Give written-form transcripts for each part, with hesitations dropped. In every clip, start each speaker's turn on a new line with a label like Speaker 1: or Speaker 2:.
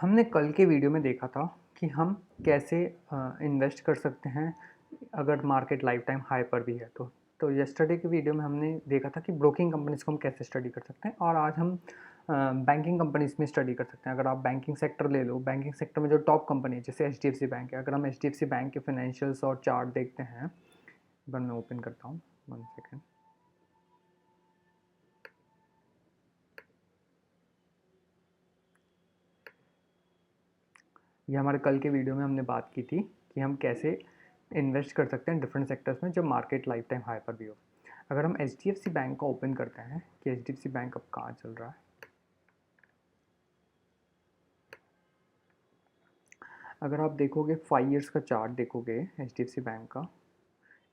Speaker 1: हमने कल के वीडियो में देखा था कि हम कैसे इन्वेस्ट कर सकते हैं अगर मार्केट लाइफ टाइम हाई पर भी है तो यस्टरडे के वीडियो में हमने देखा था कि ब्रोकिंग कंपनीज को हम कैसे स्टडी कर सकते हैं, और आज हम बैंकिंग कंपनीज में स्टडी कर सकते हैं। अगर आप बैंकिंग सेक्टर ले लो, बैंकिंग सेक्टर में जो टॉप कंपनी है जैसे HDFC बैंक है, अगर हम HDFC बैंक के फाइनेंशियल्स और चार्ट देखते हैं, एक बार मैं ओपन करता हूँ, 1 सेकेंड। ये हमारे कल के वीडियो में हमने बात की थी कि हम कैसे इन्वेस्ट कर सकते हैं डिफरेंट सेक्टर्स में जब मार्केट लाइफ टाइम हाई पर भी हो। अगर हम HDFC बैंक का ओपन करते हैं कि HDFC बैंक अब कहाँ चल रहा है, अगर आप देखोगे 5 ईयर्स का चार्ट देखोगे HDFC बैंक का,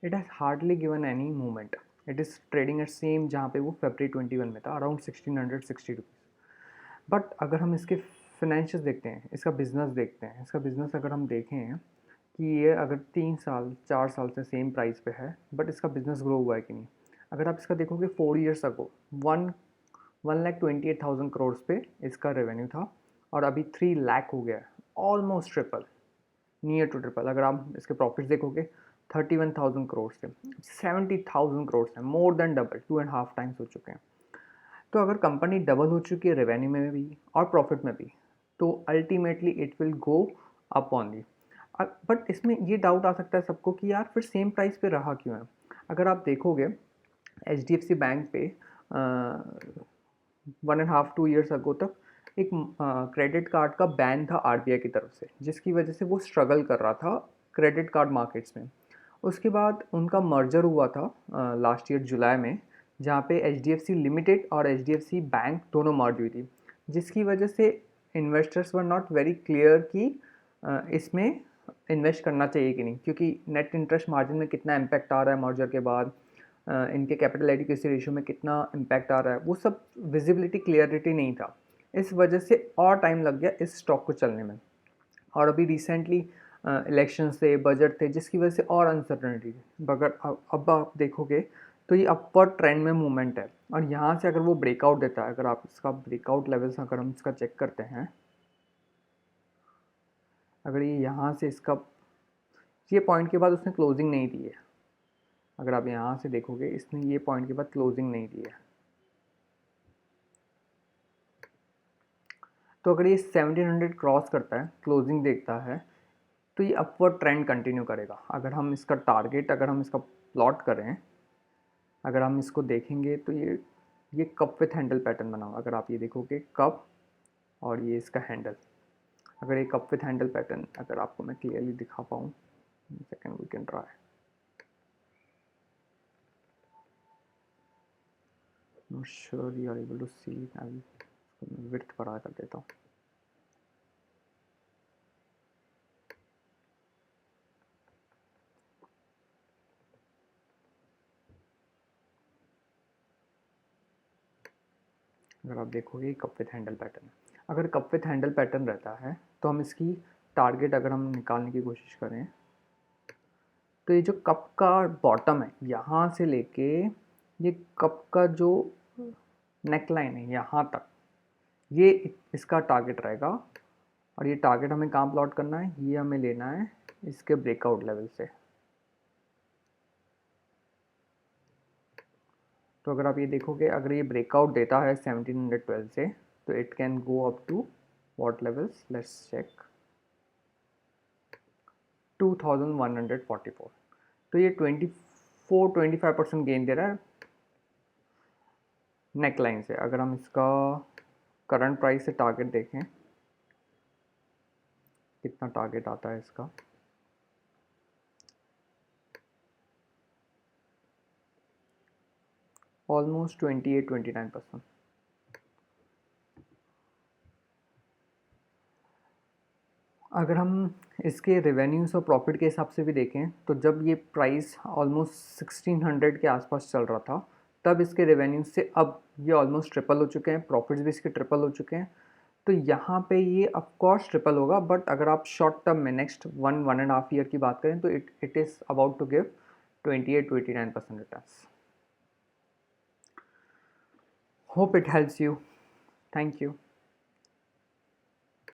Speaker 1: it has hardly given any movement. It is trading at same जहाँ पे वो February 21 में था, अराउंड 1660 रुपीज़। बट अगर हम इसके फाइनेंशियल्स देखते हैं, इसका बिजनेस देखते हैं, इसका बिजनेस अगर हम देखें कि ये अगर 3 साल 4 साल से सेम प्राइस पे है, बट इसका बिजनेस ग्रो हुआ है कि नहीं। अगर आप इसका देखोगे 4 ईयर्स अगो 1,28,000 करोड़ पे इसका रेवेन्यू था, और अभी 3 लाख हो गया है, almost triple, near to triple. अगर आप इसके प्रॉफिट्स देखोगे 31,000 करोड़ से 70,000 करोड़ से मोर देन डबल, 2.5 टाइम्स हो चुके हैं। तो अगर कंपनी डबल हो चुकी है रेवेन्यू में भी और प्रॉफिट में भी, तो ultimately it will go up only. But इसमें ये डाउट आ सकता है सबको कि यार फिर सेम प्राइस पे रहा क्यों है। अगर आप देखोगे HDFC बैंक पे 1.5-2 ईयर्स अगो तक एक क्रेडिट कार्ड का बैन था RBI की तरफ से, जिसकी वजह से वो स्ट्रगल कर रहा था क्रेडिट कार्ड मार्केट्स में। उसके बाद उनका मर्जर हुआ था लास्ट ईयर जुलाई में, जहाँ पे HDFC लिमिटेड और HDFC बैंक दोनों मर्ज हुई थी, जिसकी वजह से investors were not very clear कि इसमें इन्वेस्ट करना चाहिए कि नहीं, क्योंकि नेट इंटरेस्ट मार्जिन में कितना इम्पैक्ट आ रहा है मर्जर के बाद, इनके कैपिटल एडिक्वेसी रेशियो में कितना इम्पैक्ट आ रहा है, वो सब विजिबिलिटी क्लियरिटी नहीं था। इस वजह से और टाइम लग गया इस स्टॉक को चलने में। और अभी रिसेंटली इलेक्शंस थे, बजट थे, जिसकी वजह से और अनसर्टनिटी थी। मगर अब आप देखोगे तो ये अपवर्ड ट्रेंड में मूवमेंट है, और यहाँ से अगर वो ब्रेकआउट देता है, अगर आप इसका ब्रेकआउट लेवल्स अगर हम इसका चेक करते हैं, अगर ये यहाँ से इसका ये पॉइंट के बाद उसने क्लोजिंग नहीं दी है, अगर आप यहाँ से देखोगे इसने ये पॉइंट के बाद क्लोजिंग नहीं दी है, तो अगर ये 1700 क्रॉस करता है, क्लोजिंग देखता है, तो ये अपवर्ड ट्रेंड कंटिन्यू करेगा। अगर हम इसका टारगेट, अगर हम इसका प्लॉट करें, अगर हम इसको देखेंगे तो ये कप विथ हैंडल पैटर्न बना हुआ। अगर आप ये देखोगे कप और ये इसका हैंडल, अगर ये कप विथ हैंडल पैटर्न अगर आपको मैं क्लियरली दिखा पाऊँ, second we can try, not sure you are able to see, मैं विड्थ बढ़ा कर देता हूँ। अगर आप देखोगे कप विथ हैंडल पैटर्न, अगर कप विथ हैंडल पैटर्न रहता है तो हम इसकी टारगेट अगर हम निकालने की कोशिश करें, तो ये जो कप का बॉटम है यहाँ से लेके ये कप का जो नेक लाइन है यहाँ तक, ये इसका टारगेट रहेगा। और ये टारगेट हमें कहाँ प्लॉट करना है, ये हमें लेना है इसके ब्रेकआउट लेवल से। तो अगर आप ये देखोगे, अगर ये ब्रेकआउट देता है 1712 से, तो it can go up to what levels, let's check, 2144। तो ये 24-25% गेन दे रहा है नेक लाइन से। अगर हम इसका करंट प्राइस से टारगेट देखें, कितना टारगेट आता है इसका, ऑलमोस्ट 28-29%। अगर हम इसके रेवेन्यूज़ और प्रॉफिट के हिसाब से भी देखें, तो जब ये प्राइस ऑलमोस्ट 1600 के आसपास चल रहा था, तब इसके रेवेन्यूज से अब ये ऑलमोस्ट ट्रिपल हो चुके हैं, प्रॉफिट्स भी इसके ट्रिपल हो चुके हैं। तो यहाँ पे ये ऑफकोर्स ट्रिपल होगा, बट अगर आप शॉर्ट टर्म में नेक्स्ट 1-1.5 ईयर की बात करें, तो it is about to give 28-29% returns. Hope it helps you. Thank you.